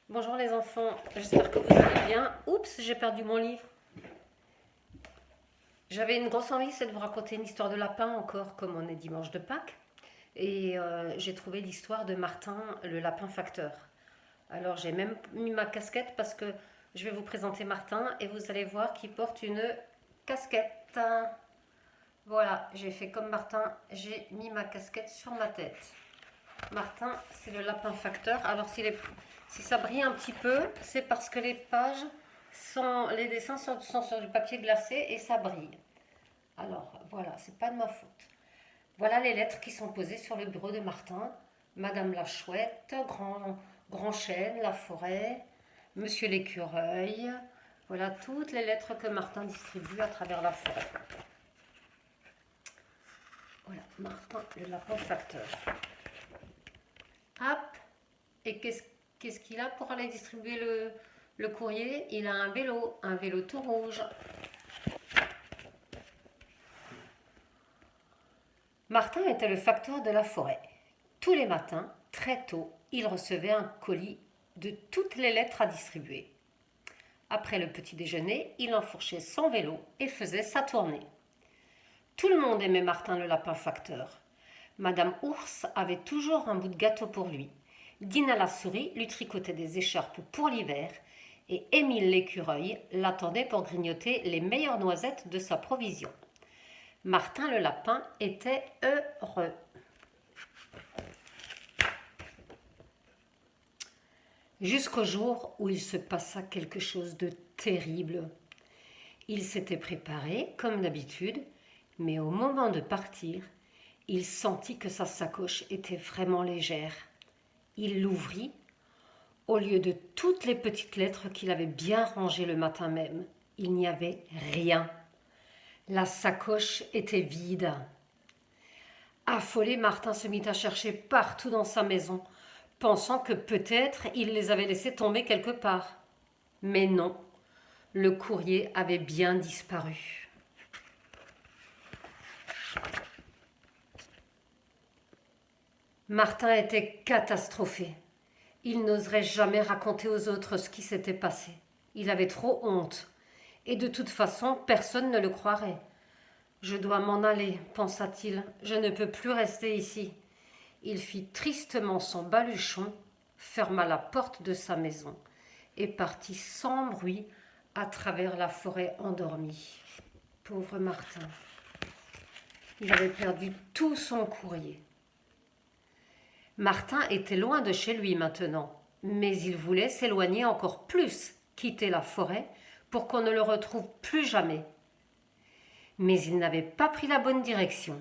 Bonjour les enfants, j'espère que vous allez bien. Oups, j'ai perdu mon livre. J'avais une grosse envie, c'est de vous raconter une histoire de lapin encore, comme on est dimanche de Pâques. Et j'ai trouvé l'histoire de Martin, le lapin facteur. Alors j'ai même mis ma casquette parce que je vais vous présenter Martin et vous allez voir qu'il porte une casquette. Voilà, j'ai fait comme Martin, j'ai mis ma casquette sur ma tête. Martin, c'est le lapin facteur. Alors si ça brille un petit peu, c'est parce que les dessins sont sur du papier glacé et ça brille. Alors voilà, c'est pas de ma faute. Voilà les lettres qui sont posées sur le bureau de Martin. Madame la Chouette, Grand Chêne, la Forêt, Monsieur l'Écureuil. Voilà toutes les lettres que Martin distribue à travers la forêt. Voilà, Martin, le lapin facteur. Hop. Et qu'est-ce qu'il a pour aller distribuer le courrier? Il a un vélo tout rouge. Martin était le facteur de la forêt. Tous les matins, très tôt, il recevait un colis de toutes les lettres à distribuer. Après le petit déjeuner, il enfourchait son vélo et faisait sa tournée. Tout le monde aimait Martin le lapin facteur. Madame Ours avait toujours un bout de gâteau pour lui. Dina la souris lui tricotait des écharpes pour l'hiver et Émile l'écureuil l'attendait pour grignoter les meilleures noisettes de sa provision. Martin le lapin était heureux. Jusqu'au jour où il se passa quelque chose de terrible. Il s'était préparé, comme d'habitude, mais au moment de partir, il sentit que sa sacoche était vraiment légère. Il l'ouvrit. Au lieu de toutes les petites lettres qu'il avait bien rangées le matin même, il n'y avait rien. La sacoche était vide. Affolé, Martin se mit à chercher partout dans sa maison, pensant que peut-être il les avait laissés tomber quelque part. Mais non, le courrier avait bien disparu. Martin était catastrophé. Il n'oserait jamais raconter aux autres ce qui s'était passé. Il avait trop honte. Et de toute façon, personne ne le croirait. Je dois m'en aller, pensa-t-il. Je ne peux plus rester ici. Il fit tristement son baluchon, ferma la porte de sa maison et partit sans bruit à travers la forêt endormie. Pauvre Martin. Il avait perdu tout son courrier. Martin était loin de chez lui maintenant, mais il voulait s'éloigner encore plus, quitter la forêt pour qu'on ne le retrouve plus jamais. Mais il n'avait pas pris la bonne direction.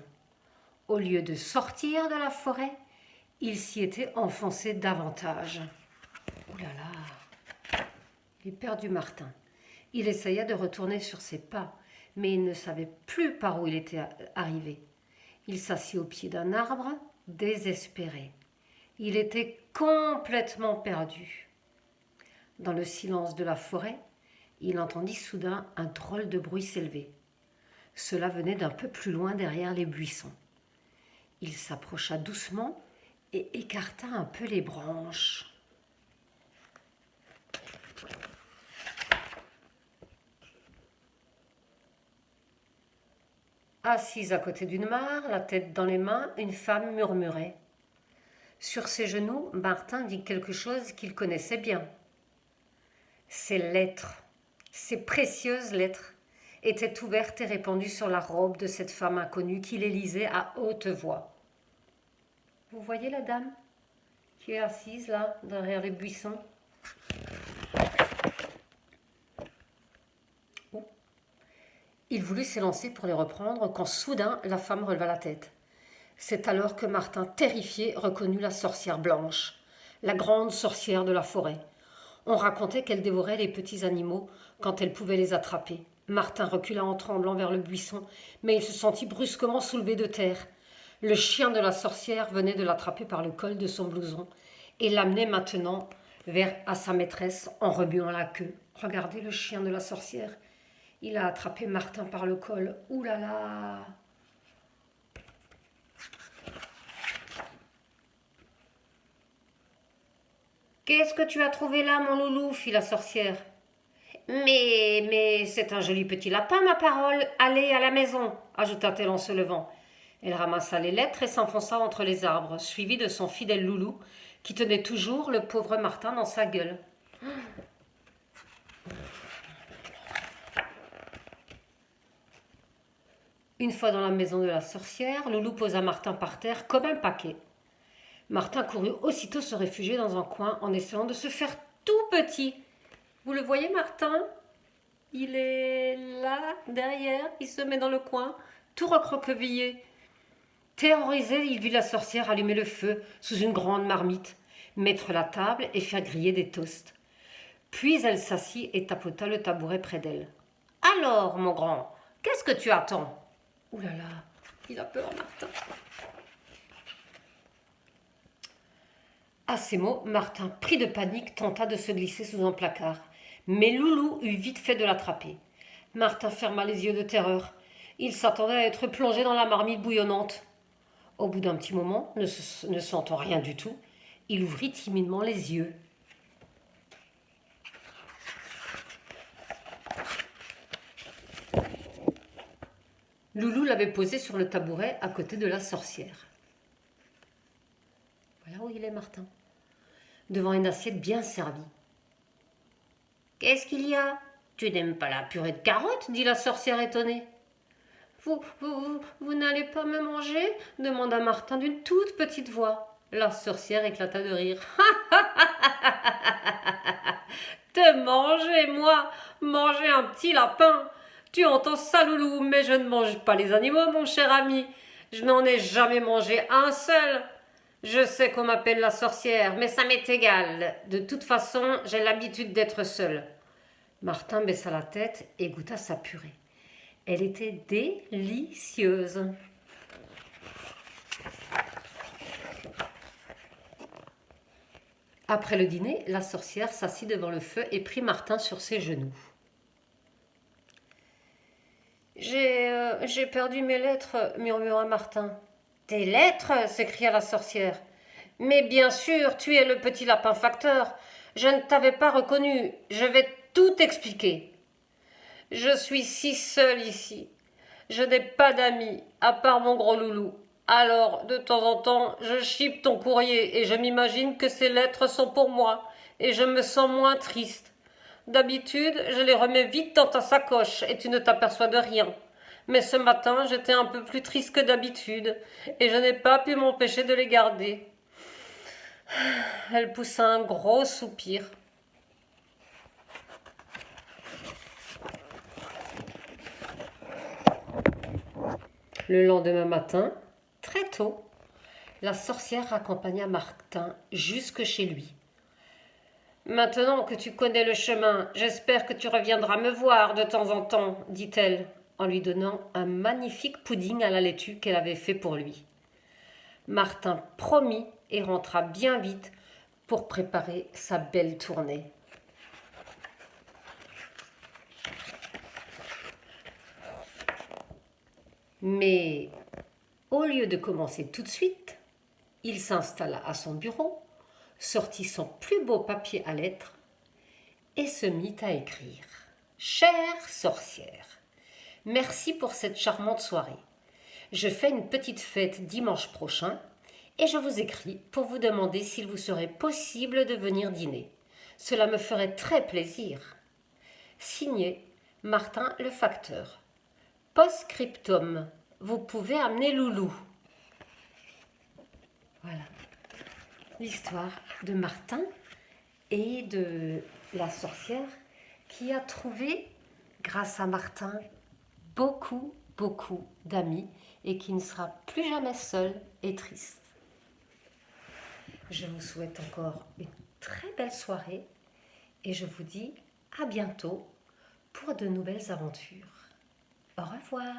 Au lieu de sortir de la forêt, il s'y était enfoncé davantage. Ouh là là, il est perdu Martin. Il essaya de retourner sur ses pas, mais il ne savait plus par où il était arrivé. Il s'assit au pied d'un arbre, désespéré. Il était complètement perdu. Dans le silence de la forêt, il entendit soudain un drôle de bruit s'élever. Cela venait d'un peu plus loin derrière les buissons. Il s'approcha doucement et écarta un peu les branches. Assise à côté d'une mare, la tête dans les mains, une femme murmurait. Sur ses genoux, Martin vit quelque chose qu'il connaissait bien. Ses lettres, ses précieuses lettres, étaient ouvertes et répandues sur la robe de cette femme inconnue qui les lisait à haute voix. Vous voyez la dame qui est assise là, derrière les buissons? Oh. Il voulut s'élancer pour les reprendre quand soudain la femme releva la tête. C'est alors que Martin, terrifié, reconnut la sorcière blanche, la grande sorcière de la forêt. On racontait qu'elle dévorait les petits animaux quand elle pouvait les attraper. Martin recula en tremblant vers le buisson, mais il se sentit brusquement soulevé de terre. Le chien de la sorcière venait de l'attraper par le col de son blouson et l'amenait maintenant à sa maîtresse en remuant la queue. Regardez le chien de la sorcière. Il a attrapé Martin par le col. Ouh là là! Qu'est-ce que tu as trouvé là, mon loulou? Fit la sorcière. Mais c'est un joli petit lapin, ma parole. Allez à la maison, ajouta-t-elle en se levant. Elle ramassa les lettres et s'enfonça entre les arbres, suivie de son fidèle loulou, qui tenait toujours le pauvre Martin dans sa gueule. Une fois dans la maison de la sorcière, Loulou posa Martin par terre comme un paquet. Martin courut aussitôt se réfugier dans un coin en essayant de se faire tout petit. Vous le voyez, Martin? Il est là, derrière, il se met dans le coin, tout recroquevillé. Terrorisé, il vit la sorcière allumer le feu sous une grande marmite, mettre la table et faire griller des toasts. Puis elle s'assit et tapota le tabouret près d'elle. « Alors, mon grand, qu'est-ce que tu attends ?» « Ouh là là, il a peur, Martin. » À ces mots, Martin, pris de panique, tenta de se glisser sous un placard. Mais Loulou eut vite fait de l'attraper. Martin ferma les yeux de terreur. Il s'attendait à être plongé dans la marmite bouillonnante. Au bout d'un petit moment, ne sentant rien du tout, il ouvrit timidement les yeux. Loulou l'avait posé sur le tabouret à côté de la sorcière. Voilà où il est, Martin, devant une assiette bien servie. « Qu'est-ce qu'il y a? Tu n'aimes pas la purée de carottes ?» dit la sorcière étonnée. « Vous n'allez pas me manger ?» demanda Martin d'une toute petite voix. La sorcière éclata de rire. « Te manger, moi? Manger un petit lapin? Tu entends ça, Loulou, mais je ne mange pas les animaux, mon cher ami. Je n'en ai jamais mangé un seul. Je sais qu'on m'appelle la sorcière, mais ça m'est égal. De toute façon, j'ai l'habitude d'être seule. » Martin baissa la tête et goûta sa purée. Elle était délicieuse. Après le dîner, la sorcière s'assit devant le feu et prit Martin sur ses genoux. « J'ai perdu mes lettres, murmura Martin. « Tes lettres ?» s'écria la sorcière. « Mais bien sûr, tu es le petit lapin facteur. Je ne t'avais pas reconnu. Je vais tout expliquer. Je suis si seule ici. Je n'ai pas d'amis, à part mon gros loulou. Alors, de temps en temps, je chipe ton courrier et je m'imagine que ces lettres sont pour moi, et je me sens moins triste. D'habitude, je les remets vite dans ta sacoche et tu ne t'aperçois de rien. Mais ce matin, j'étais un peu plus triste que d'habitude, et je n'ai pas pu m'empêcher de les garder. » Elle poussa un gros soupir. Le lendemain matin, très tôt, la sorcière accompagna Martin jusque chez lui. « Maintenant que tu connais le chemin, j'espère que tu reviendras me voir de temps en temps, dit-elle, en lui donnant un magnifique pudding à la laitue qu'elle avait fait pour lui. Martin promit et rentra bien vite pour préparer sa belle tournée. Mais au lieu de commencer tout de suite, il s'installa à son bureau, sortit son plus beau papier à lettres et se mit à écrire. « Chère sorcière, merci pour cette charmante soirée. Je fais une petite fête dimanche prochain et je vous écris pour vous demander s'il vous serait possible de venir dîner. Cela me ferait très plaisir. Signé Martin le facteur. Post-scriptum, vous pouvez amener Loulou. » Voilà l'histoire de Martin et de la sorcière qui a trouvé, grâce à Martin, beaucoup d'amis et qui ne sera plus jamais seul et triste. Je vous souhaite encore une très belle soirée et je vous dis à bientôt pour de nouvelles aventures. Au revoir.